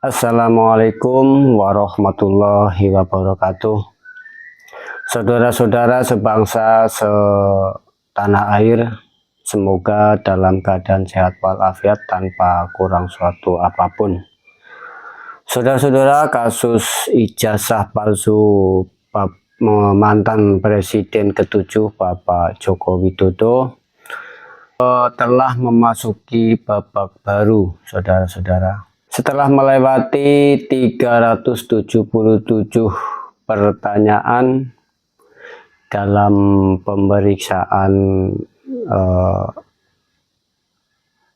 Assalamualaikum warahmatullahi wabarakatuh. Saudara-saudara sebangsa setanah air, semoga dalam keadaan sehat walafiat tanpa kurang suatu apapun. Saudara-saudara, kasus ijazah palsu mantan Presiden ke-7 Bapak Joko Widodo telah memasuki babak baru, saudara-saudara. Setelah melewati 377 pertanyaan dalam pemeriksaan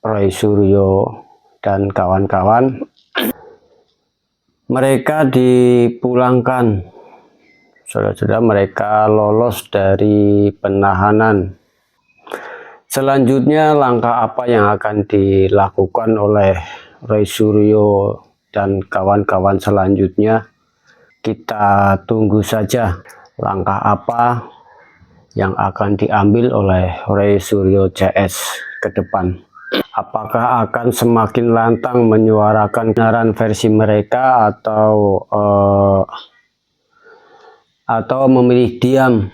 Roy Suryo dan kawan-kawan, mereka dipulangkan. Saudara-saudara, mereka lolos dari penahanan. Selanjutnya, langkah apa yang akan dilakukan oleh Roy Suryo dan kawan-kawan selanjutnya? Kita tunggu saja langkah apa yang akan diambil oleh Roy Suryo CS ke depan. Apakah akan semakin lantang menyuarakan kebenaran versi mereka atau memilih diam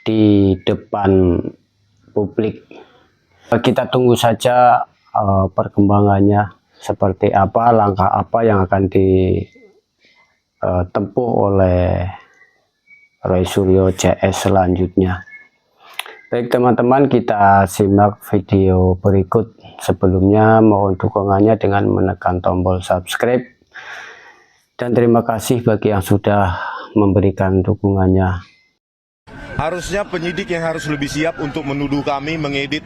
di depan publik? Kita tunggu saja perkembangannya seperti apa, langkah apa yang akan ditempuh oleh Roy Suryo CS selanjutnya. Baik teman-teman, kita simak video berikut. Sebelumnya mohon dukungannya dengan menekan tombol subscribe, dan terima kasih bagi yang sudah memberikan dukungannya. Harusnya penyidik yang harus lebih siap untuk menuduh kami mengedit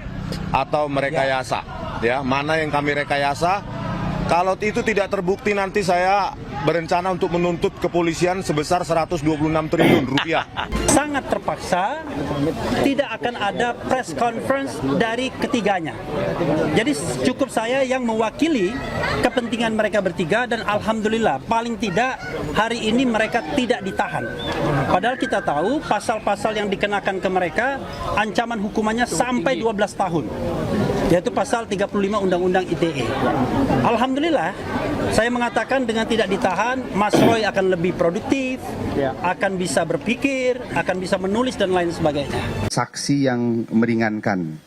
atau merekayasa. Ya, mana yang kami rekayasa? Kalau itu tidak terbukti, nanti saya berencana untuk menuntut kepolisian sebesar 126 triliun rupiah. Sangat terpaksa, tidak akan ada press conference dari ketiganya. Jadi cukup saya yang mewakili kepentingan mereka bertiga, dan alhamdulillah paling tidak hari ini mereka tidak ditahan. Padahal kita tahu pasal-pasal yang dikenakan ke mereka ancaman hukumannya sampai 12 tahun. Yaitu pasal 35 Undang-Undang ITE. Alhamdulillah, saya mengatakan dengan tidak ditahan, Mas Roy akan lebih produktif, akan bisa berpikir, akan bisa menulis dan lain sebagainya. Saksi yang meringankan.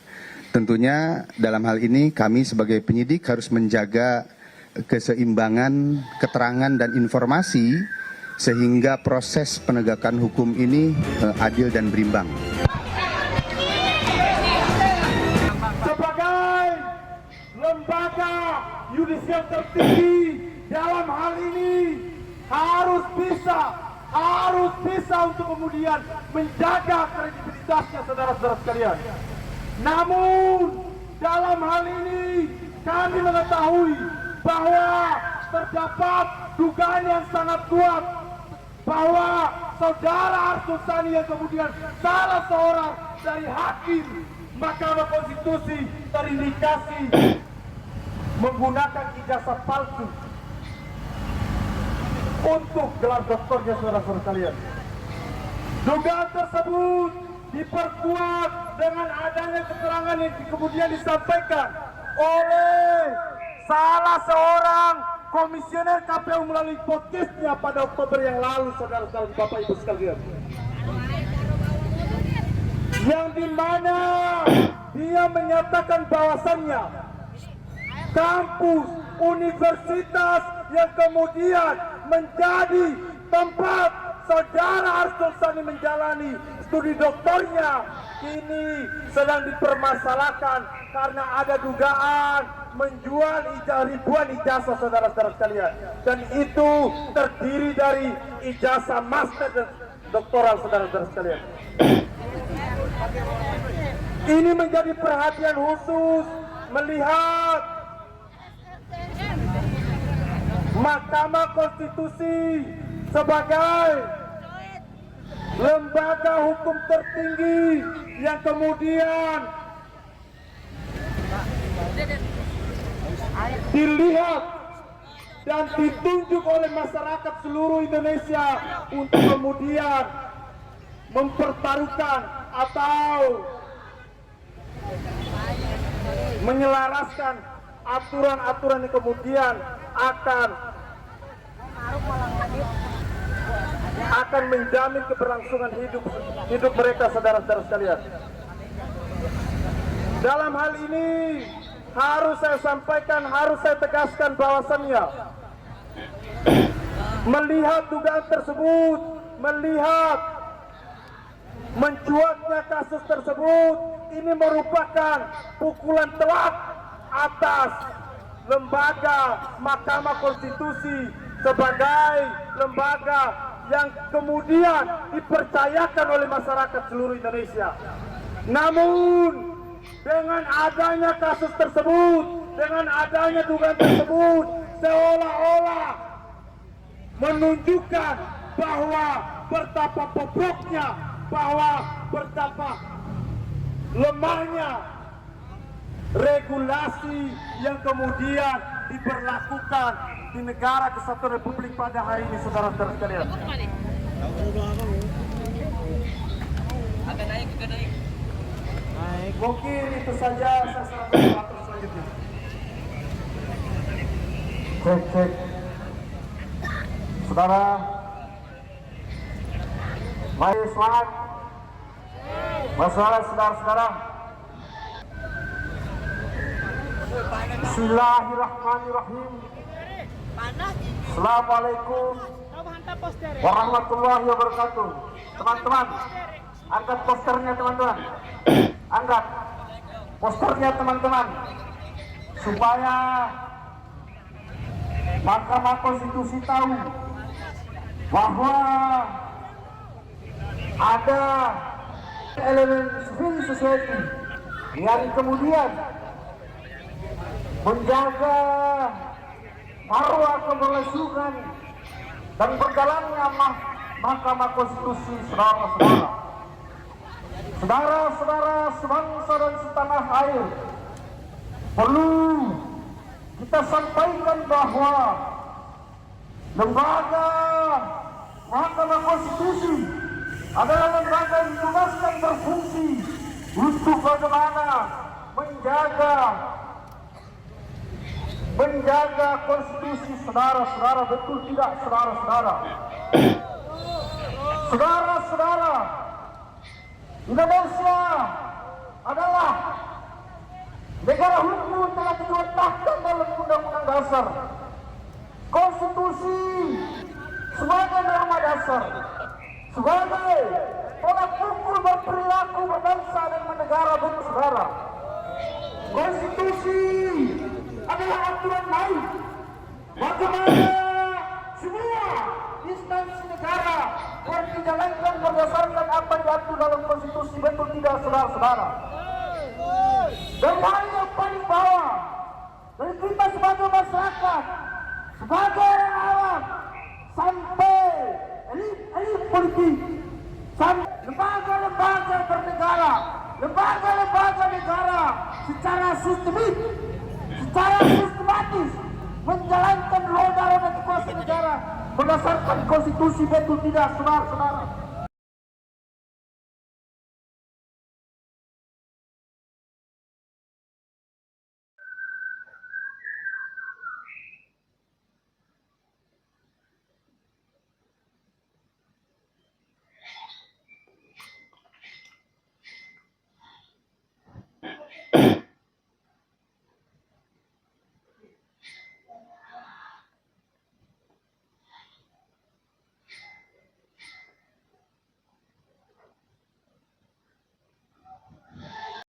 Tentunya dalam hal ini kami sebagai penyidik harus menjaga keseimbangan keterangan dan informasi sehingga proses penegakan hukum ini adil dan berimbang. Lembaga yudisial tertinggi dalam hal ini harus bisa untuk kemudian menjaga kredibilitasnya, saudara-saudara sekalian. Namun dalam hal ini kami mengetahui bahwa terdapat dugaan yang sangat kuat bahwa saudara Arsul Sani yang kemudian salah seorang dari hakim Mahkamah Konstitusi terindikasi menggunakan ijazah palsu untuk gelar doktornya, saudara-saudara sekalian. Dugaan tersebut diperkuat dengan adanya keterangan yang kemudian disampaikan oleh salah seorang komisioner KPU melalui podcastnya pada Oktober yang lalu, saudara-saudara Bapak Ibu sekalian, yang dimana dia menyatakan bahwasannya kampus universitas yang kemudian menjadi tempat saudara Arsul Sani menjalani studi doktornya ini sedang dipermasalahkan karena ada dugaan menjual ribuan ijazah, saudara-saudara sekalian, dan itu terdiri dari ijazah master dan doktoral, saudara-saudara sekalian. Ini menjadi perhatian khusus melihat Mahkamah Konstitusi sebagai lembaga hukum tertinggi yang kemudian dilihat dan ditunjuk oleh masyarakat seluruh Indonesia untuk kemudian mempertaruhkan atau menyelaraskan aturan-aturan yang kemudian akan menjamin keberlangsungan hidup mereka, saudara-saudara sekalian. Dalam hal ini harus saya sampaikan, harus saya tegaskan bahwasannya melihat dugaan tersebut, melihat mencuatnya kasus tersebut, ini merupakan pukulan telak atas lembaga Mahkamah Konstitusi sebagai lembaga yang kemudian dipercayakan oleh masyarakat seluruh Indonesia. Namun dengan adanya kasus tersebut, dengan adanya dugaan tersebut, seolah-olah menunjukkan bahwa betapa bobroknya, bahwa betapa lemahnya regulasi yang kemudian diberlakukan di negara kesatuan Republik pada hari ini, saudara-saudara sekalian. Agak naik. Mungkin itu saja, saya serahkan ke selanjutnya. Cek. Saudara, mari semangat. Masalah saudara-saudara. Bismillahirrahmanirrahim. Assalamualaikum warahmatullahi wabarakatuh. Teman-teman, angkat posternya teman-teman. Angkat posternya teman-teman, supaya Mahkamah Konstitusi tahu bahwa ada elemen civil society yang kemudian menjaga marwah keberlangsungan dan berjalannya Mahkamah Konstitusi, saudara-saudara. Saudara-saudara sebangsa dan setanah air, perlu kita sampaikan bahwa lembaga Mahkamah Konstitusi adalah lembaga yang ditugaskan berfungsi untuk bagaimana menjaga konstitusi, saudara-saudara. Betul tidak, saudara-saudara? Saudara-saudara, Indonesia adalah negara hukum yang telah diletakkan dalam Undang-Undang Dasar. Konstitusi sebagai norma dasar, sebagai tolak ukur berperilaku berbangsa dan bernegara, betul saudara. Konstitusi adalah aturan main bagaimana semua instansi negara dijalankan berdasarkan apa yang diatur dalam konstitusi, betul tidak, saudara-saudara? Dan hal yang paling bawah dari kita sebagai masyarakat, sebagai orang awam, sampai elit politik, lembaga-lembaga bernegara, lembaga-lembaga negara secara sistemik, secara sistematis menjalankan roda-roda kekuasaan negara berdasarkan konstitusi, betul tidak, saudara-saudara?